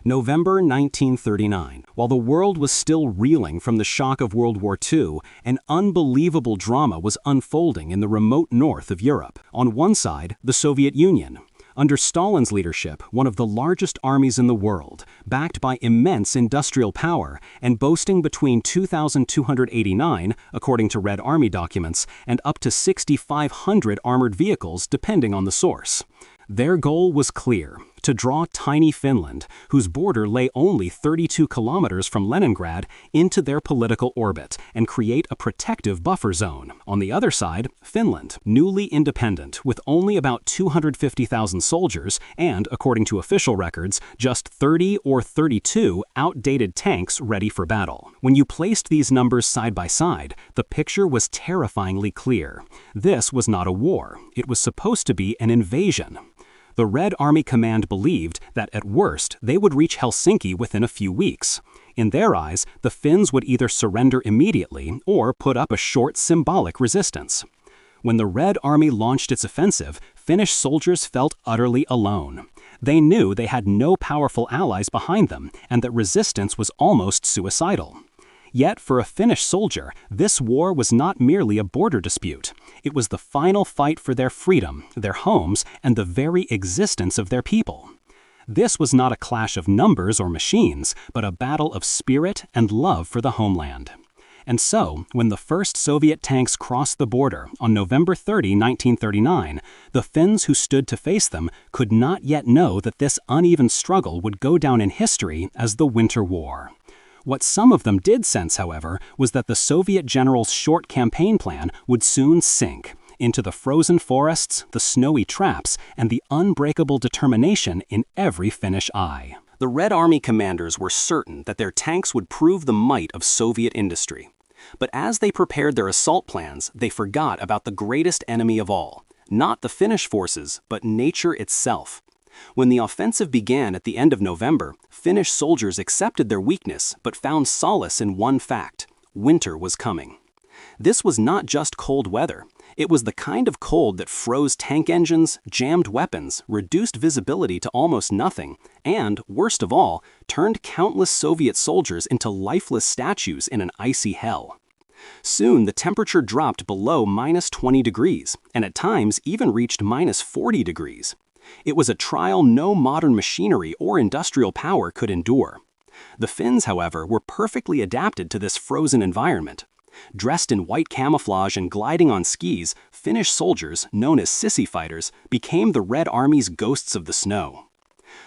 November 1939. While the world was still reeling from the shock of World War II, an unbelievable drama was unfolding in the remote north of Europe. On one side, the Soviet Union. Under Stalin's leadership, one of the largest armies in the world, backed by immense industrial power and boasting between 2,289, according to Red Army documents, and up to 6,500 armored vehicles depending on the source. Their goal was clear: to draw tiny Finland, whose border lay only 32 kilometers from Leningrad, into their political orbit and create a protective buffer zone. On the other side, Finland, newly independent, with only about 250,000 soldiers and, according to official records, just 30 or 32 outdated tanks ready for battle. When you placed these numbers side by side, the picture was terrifyingly clear. This was not a war. It was supposed to be an invasion. The Red Army Command believed that at worst they would reach Helsinki within a few weeks. In their eyes, the Finns would either surrender immediately or put up a short symbolic resistance. When the Red Army launched its offensive, Finnish soldiers felt utterly alone. They knew they had no powerful allies behind them and that resistance was almost suicidal. Yet, for a Finnish soldier, this war was not merely a border dispute. It was the final fight for their freedom, their homes, and the very existence of their people. This was not a clash of numbers or machines, but a battle of spirit and love for the homeland. And so, when the first Soviet tanks crossed the border on November 30, 1939, the Finns who stood to face them could not yet know that this uneven struggle would go down in history as the Winter War. What some of them did sense, however, was that the Soviet general's short campaign plan would soon sink into the frozen forests, the snowy traps, and the unbreakable determination in every Finnish eye. The Red Army commanders were certain that their tanks would prove the might of Soviet industry. But as they prepared their assault plans, they forgot about the greatest enemy of all, not the Finnish forces, but nature itself. When the offensive began at the end of November, Finnish soldiers accepted their weakness but found solace in one fact: winter was coming. This was not just cold weather. It was the kind of cold that froze tank engines, jammed weapons, reduced visibility to almost nothing, and, worst of all, turned countless Soviet soldiers into lifeless statues in an icy hell. Soon the temperature dropped below -20 degrees, and at times even reached -40 degrees. It was a trial no modern machinery or industrial power could endure. The Finns, however, were perfectly adapted to this frozen environment. Dressed in white camouflage and gliding on skis, Finnish soldiers, known as sissy fighters, became the Red Army's ghosts of the snow.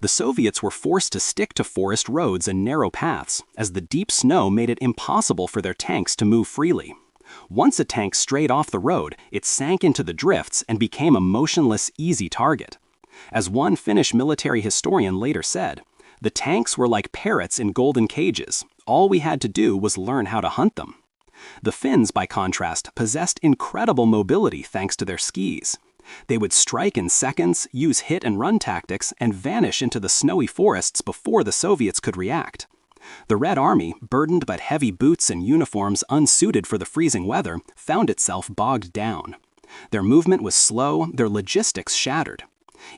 The Soviets were forced to stick to forest roads and narrow paths, as the deep snow made it impossible for their tanks to move freely. Once a tank strayed off the road, it sank into the drifts and became a motionless, easy target. As one Finnish military historian later said, "The tanks were like parrots in golden cages. All we had to do was learn how to hunt them." The Finns, by contrast, possessed incredible mobility thanks to their skis. They would strike in seconds, use hit-and-run tactics, and vanish into the snowy forests before the Soviets could react. The Red Army, burdened by heavy boots and uniforms unsuited for the freezing weather, found itself bogged down. Their movement was slow, their logistics shattered.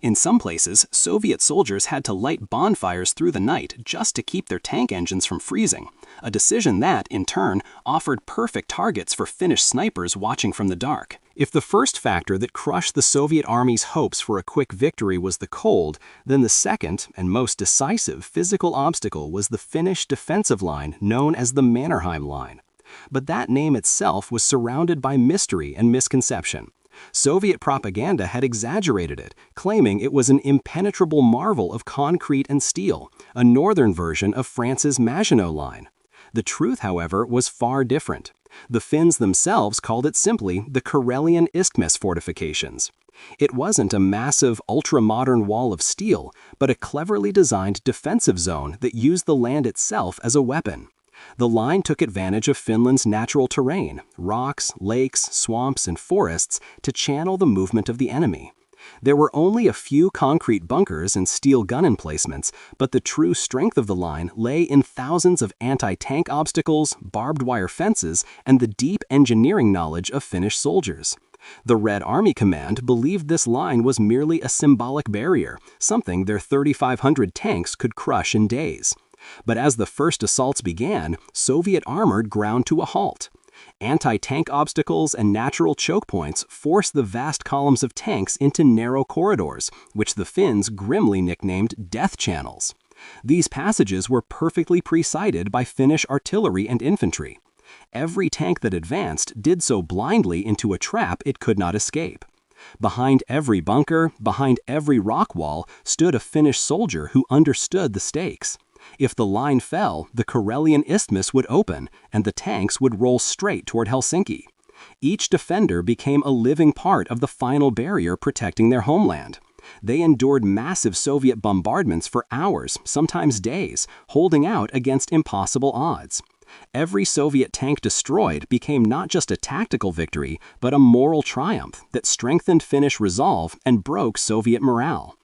In some places, Soviet soldiers had to light bonfires through the night just to keep their tank engines from freezing, a decision that, in turn, offered perfect targets for Finnish snipers watching from the dark. If the first factor that crushed the Soviet Army's hopes for a quick victory was the cold, then the second, and most decisive, physical obstacle was the Finnish defensive line known as the Mannerheim Line. But that name itself was surrounded by mystery and misconception. Soviet propaganda had exaggerated it, claiming it was an impenetrable marvel of concrete and steel, a northern version of France's Maginot Line. The truth, however, was far different. The Finns themselves called it simply the Karelian Isthmus fortifications. It wasn't a massive, ultra-modern wall of steel, but a cleverly designed defensive zone that used the land itself as a weapon. The line took advantage of Finland's natural terrain, rocks, lakes, swamps, and forests, to channel the movement of the enemy. There were only a few concrete bunkers and steel gun emplacements, but the true strength of the line lay in thousands of anti-tank obstacles, barbed wire fences, and the deep engineering knowledge of Finnish soldiers. The Red Army Command believed this line was merely a symbolic barrier, something their 3,500 tanks could crush in days. But as the first assaults began, Soviet armor ground to a halt. Anti-tank obstacles and natural choke points forced the vast columns of tanks into narrow corridors, which the Finns grimly nicknamed death channels. These passages were perfectly pre-sighted by Finnish artillery and infantry. Every tank that advanced did so blindly into a trap it could not escape. Behind every bunker, behind every rock wall, stood a Finnish soldier who understood the stakes. If the line fell, the Karelian Isthmus would open, and the tanks would roll straight toward Helsinki. Each defender became a living part of the final barrier protecting their homeland. They endured massive Soviet bombardments for hours, sometimes days, holding out against impossible odds. Every Soviet tank destroyed became not just a tactical victory, but a moral triumph that strengthened Finnish resolve and broke Soviet morale.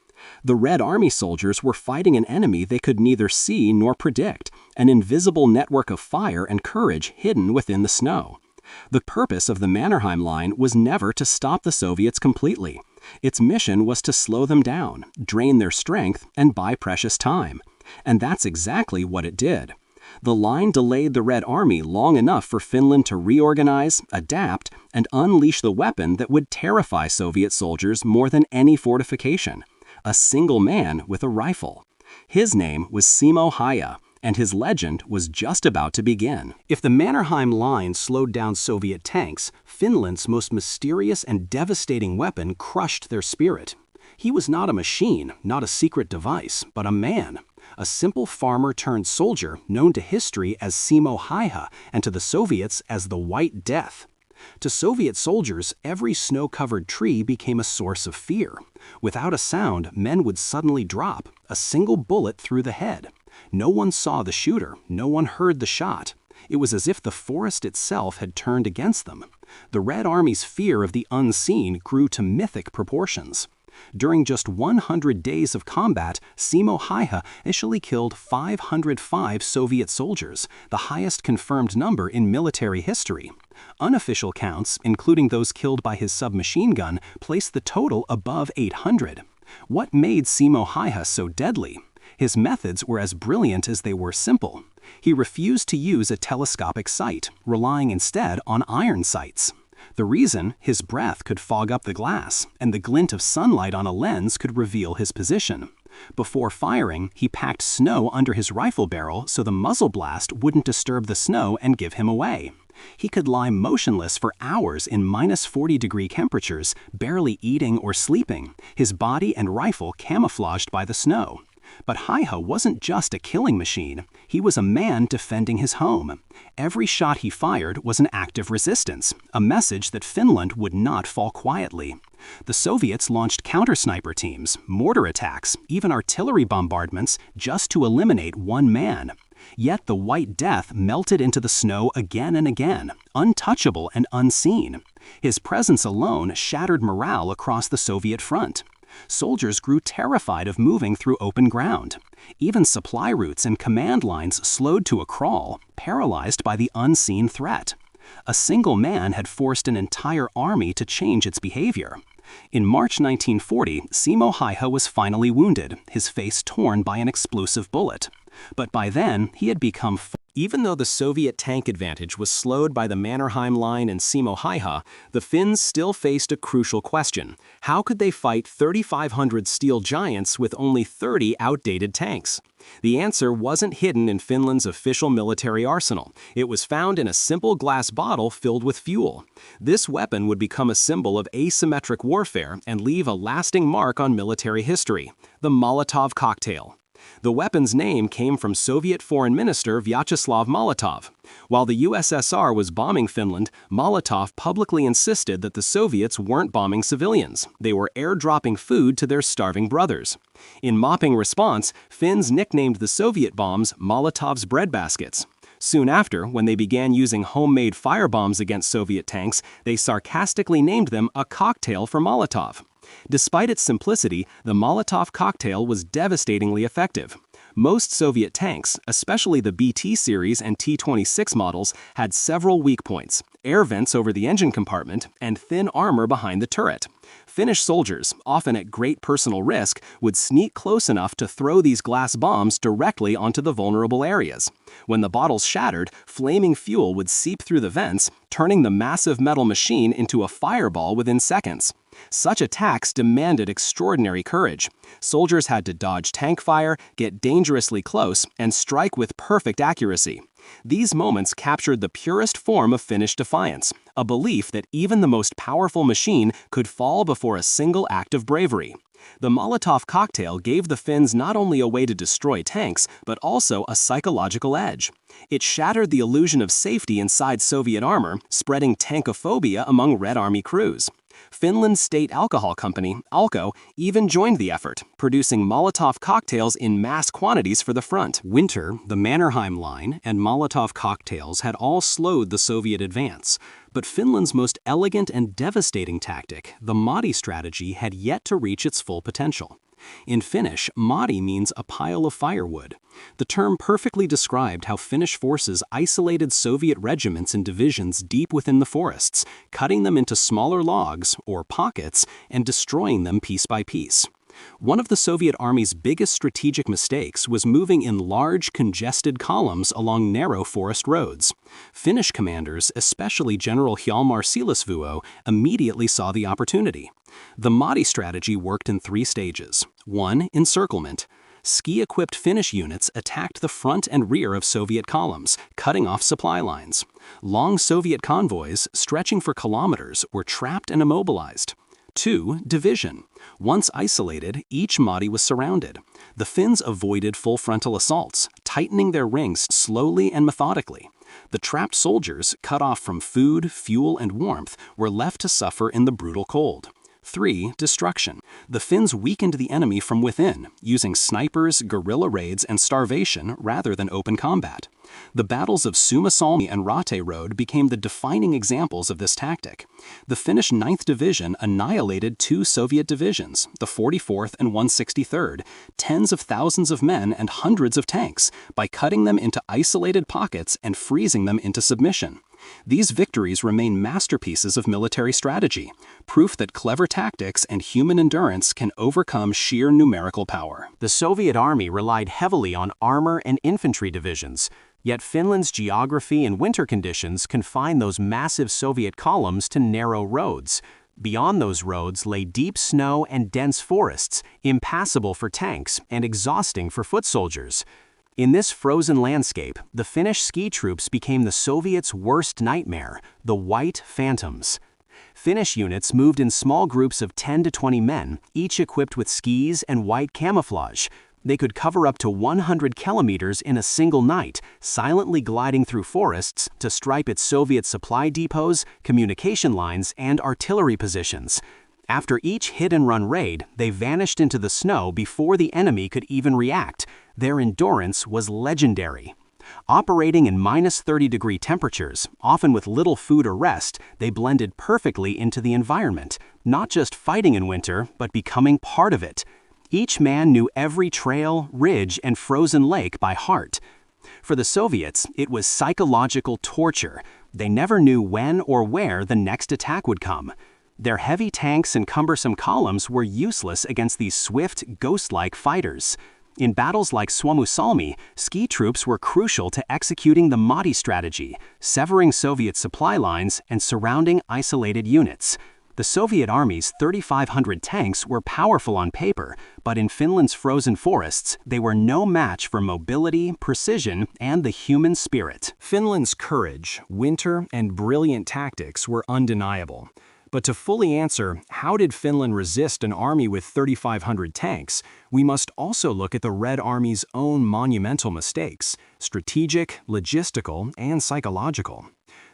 The Red Army soldiers were fighting an enemy they could neither see nor predict, an invisible network of fire and courage hidden within the snow. The purpose of the Mannerheim Line was never to stop the Soviets completely. Its mission was to slow them down, drain their strength, and buy precious time. And that's exactly what it did. The line delayed the Red Army long enough for Finland to reorganize, adapt, and unleash the weapon that would terrify Soviet soldiers more than any fortification: a single man with a rifle. His name was Simo Häyhä, and his legend was just about to begin. If the Mannerheim Line slowed down Soviet tanks, Finland's most mysterious and devastating weapon crushed their spirit. He was not a machine, not a secret device, but a man. A simple farmer-turned-soldier known to history as Simo Häyhä and to the Soviets as the White Death. To Soviet soldiers, every snow-covered tree became a source of fear. Without a sound, men would suddenly drop, a single bullet through the head. No one saw the shooter, no one heard the shot. It was as if the forest itself had turned against them. The Red Army's fear of the unseen grew to mythic proportions. During just 100 days of combat, Simo Häyhä initially killed 505 Soviet soldiers, the highest confirmed number in military history. Unofficial counts, including those killed by his submachine gun, placed the total above 800. What made Simo Häyhä so deadly? His methods were as brilliant as they were simple. He refused to use a telescopic sight, relying instead on iron sights. The reason, his breath could fog up the glass, and the glint of sunlight on a lens could reveal his position. Before firing, he packed snow under his rifle barrel so the muzzle blast wouldn't disturb the snow and give him away. He could lie motionless for hours in -40-degree temperatures, barely eating or sleeping, his body and rifle camouflaged by the snow. But Häyhä wasn't just a killing machine. He was a man defending his home. Every shot he fired was an act of resistance, a message that Finland would not fall quietly. The Soviets launched counter-sniper teams, mortar attacks, even artillery bombardments just to eliminate one man. Yet the White Death melted into the snow again and again, untouchable and unseen. His presence alone shattered morale across the Soviet front. Soldiers grew terrified of moving through open ground. Even supply routes and command lines slowed to a crawl, paralyzed by the unseen threat. A single man had forced an entire army to change its behavior. In March 1940, Simo Häyhä was finally wounded, his face torn by an explosive bullet. But by then, he had become... Even though the Soviet tank advantage was slowed by the Mannerheim Line and Simo Häyhä, the Finns still faced a crucial question. How could they fight 3,500 steel giants with only 30 outdated tanks? The answer wasn't hidden in Finland's official military arsenal. It was found in a simple glass bottle filled with fuel. This weapon would become a symbol of asymmetric warfare and leave a lasting mark on military history: the Molotov cocktail. The weapon's name came from Soviet Foreign Minister Vyacheslav Molotov. While the USSR was bombing Finland, Molotov publicly insisted that the Soviets weren't bombing civilians. They were airdropping food to their starving brothers. In mocking response, Finns nicknamed the Soviet bombs Molotov's breadbaskets. Soon after, when they began using homemade firebombs against Soviet tanks, they sarcastically named them a cocktail for Molotov. Despite its simplicity, the Molotov cocktail was devastatingly effective. Most Soviet tanks, especially the BT series and T-26 models, had several weak points: air vents over the engine compartment and thin armor behind the turret. Finnish soldiers, often at great personal risk, would sneak close enough to throw these glass bombs directly onto the vulnerable areas. When the bottles shattered, flaming fuel would seep through the vents, turning the massive metal machine into a fireball within seconds. Such attacks demanded extraordinary courage. Soldiers had to dodge tank fire, get dangerously close, and strike with perfect accuracy. These moments captured the purest form of Finnish defiance, a belief that even the most powerful machine could fall before a single act of bravery. The Molotov cocktail gave the Finns not only a way to destroy tanks, but also a psychological edge. It shattered the illusion of safety inside Soviet armor, spreading tankophobia among Red Army crews. Finland's state alcohol company, Alko, even joined the effort, producing Molotov cocktails in mass quantities for the front. Winter, the Mannerheim Line, and Molotov cocktails had all slowed the Soviet advance. But Finland's most elegant and devastating tactic, the Madi strategy, had yet to reach its full potential. In Finnish, Madi means a pile of firewood. The term perfectly described how Finnish forces isolated Soviet regiments and divisions deep within the forests, cutting them into smaller logs, or pockets, and destroying them piece by piece. One of the Soviet Army's biggest strategic mistakes was moving in large, congested columns along narrow forest roads. Finnish commanders, especially General Hjalmar Siilasvuo, immediately saw the opportunity. The Madi strategy worked in 3 stages. 1. Encirclement. Ski-equipped Finnish units attacked the front and rear of Soviet columns, cutting off supply lines. Long Soviet convoys, stretching for kilometers, were trapped and immobilized. 2. Division. Once isolated, each Madi was surrounded. The Finns avoided full frontal assaults, tightening their rings slowly and methodically. The trapped soldiers, cut off from food, fuel, and warmth, were left to suffer in the brutal cold. 3. Destruction. The Finns weakened the enemy from within, using snipers, guerrilla raids, and starvation rather than open combat. The battles of Suomussalmi and Rate Road became the defining examples of this tactic. The Finnish 9th Division annihilated 2 Soviet divisions, the 44th and 163rd, tens of thousands of men and hundreds of tanks, by cutting them into isolated pockets and freezing them into submission. These victories remain masterpieces of military strategy, proof that clever tactics and human endurance can overcome sheer numerical power. The Soviet Army relied heavily on armor and infantry divisions, yet Finland's geography and winter conditions confined those massive Soviet columns to narrow roads. Beyond those roads lay deep snow and dense forests, impassable for tanks and exhausting for foot soldiers. In this frozen landscape, the Finnish ski troops became the Soviets' worst nightmare, the White Phantoms. Finnish units moved in small groups of 10 to 20 men, each equipped with skis and white camouflage. They could cover up to 100 kilometers in a single night, silently gliding through forests to strike at Soviet supply depots, communication lines, and artillery positions. After each hit-and-run raid, they vanished into the snow before the enemy could even react. Their endurance was legendary. Operating in -30-degree temperatures, often with little food or rest, they blended perfectly into the environment, not just fighting in winter, but becoming part of it. Each man knew every trail, ridge, and frozen lake by heart. For the Soviets, it was psychological torture. They never knew when or where the next attack would come. Their heavy tanks and cumbersome columns were useless against these swift, ghost-like fighters. In battles like Suomussalmi, ski troops were crucial to executing the Madi strategy, severing Soviet supply lines and surrounding isolated units. The Soviet Army's 3,500 tanks were powerful on paper, but in Finland's frozen forests, they were no match for mobility, precision, and the human spirit. Finland's courage, winter, and brilliant tactics were undeniable. But to fully answer, how did Finland resist an army with 3,500 tanks, we must also look at the Red Army's own monumental mistakes: strategic, logistical, and psychological.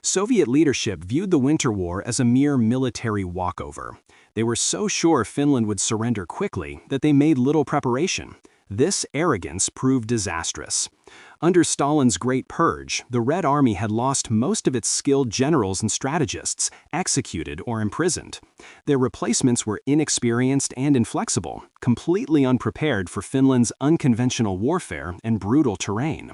Soviet leadership viewed the Winter War as a mere military walkover. They were so sure Finland would surrender quickly that they made little preparation. This arrogance proved disastrous. Under Stalin's Great Purge, the Red Army had lost most of its skilled generals and strategists, executed or imprisoned. Their replacements were inexperienced and inflexible, completely unprepared for Finland's unconventional warfare and brutal terrain.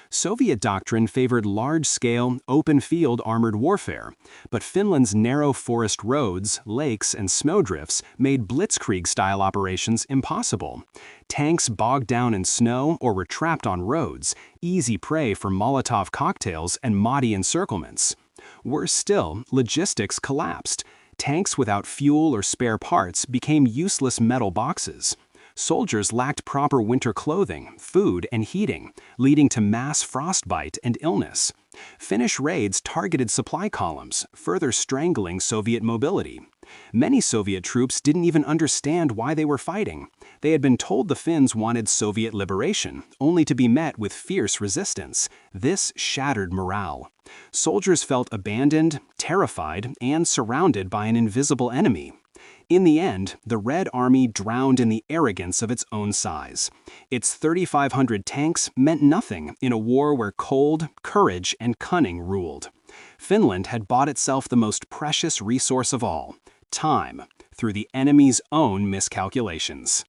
Soviet doctrine favored large-scale, open-field armored warfare, but Finland's narrow forest roads, lakes, and snowdrifts made blitzkrieg-style operations impossible. Tanks bogged down in snow or were trapped on roads, easy prey for Molotov cocktails and Mahdi encirclements. Worse still, logistics collapsed. Tanks without fuel or spare parts became useless metal boxes. Soldiers lacked proper winter clothing, food, and heating, leading to mass frostbite and illness. Finnish raids targeted supply columns, further strangling Soviet mobility. Many Soviet troops didn't even understand why they were fighting. They had been told the Finns wanted Soviet liberation, only to be met with fierce resistance. This shattered morale. Soldiers felt abandoned, terrified, and surrounded by an invisible enemy. In the end, the Red Army drowned in the arrogance of its own size. Its 3,500 tanks meant nothing in a war where cold, courage, and cunning ruled. Finland had bought itself the most precious resource of all, time, through the enemy's own miscalculations.